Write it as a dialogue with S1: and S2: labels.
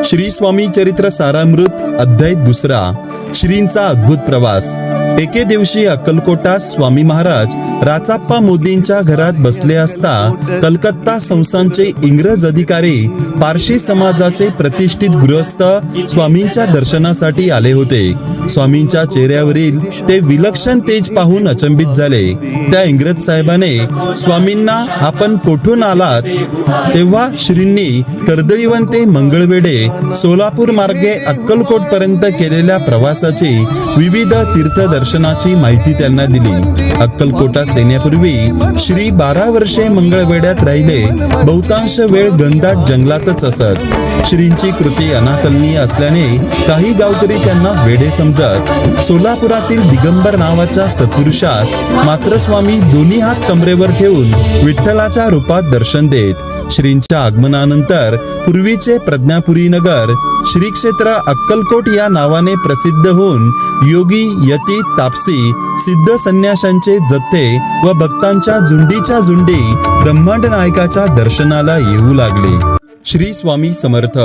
S1: श्री स्वामी चरित्र सारामृत अध्याय 2 श्रींचा अद्भुत प्रवास। एके दिवशी अक्कलकोटात स्वामी महाराज राचाप्पा मोदींच्या घरात बसले असता कलकत्ता संस्थानचे इंग्रज अधिकारी पारशी समाजाचे प्रतिष्ठित गृहस्थ स्वामींच्या दर्शनासाठी आले होते। स्वामींच्या चेहऱ्यावरील ते विलक्षण तेज पाहून अचंबित झाले। त्या इंग्रज साहेबाने स्वामींना आपण कोठून आलात तेव्हा श्रींनी कर्दळीवन ते मंगळवेढे सोलापूर मार्गे अक्कलकोट पर्यंत केलेल्या प्रवासाची विविध तीर्थदर्शनाची माहिती त्यांना दिली। अक्कलकोटा येण्यापूर्वी श्री 12 वर्षे मंगळवेढ्यात राहिले। बहुतांश वेळ घनदाट जंगलातच असत। श्रींची कृती अनाकलनीय असल्याने काही गावकरी त्यांना वेडे समजत। सोलापुरातील दिगंबर नावाच्या सत्पुरुषास मात्र स्वामी दोन्ही हात कमरेवर ठेवून विठ्ठलाच्या रूपात दर्शन देत। श्रींच्या आगमनानंतर पूर्वीचे प्रज्ञापुरी नगर श्री क्षेत्र अक्कलकोट या नावाने प्रसिद्ध होऊन योगी, यती, तापसी, सिद्ध संन्याशांचे जत्थे व भक्तांच्या झुंडीच्या झुंडी ब्रह्मांड नायकाच्या दर्शनाला येऊ लागले। श्री स्वामी समर्थ।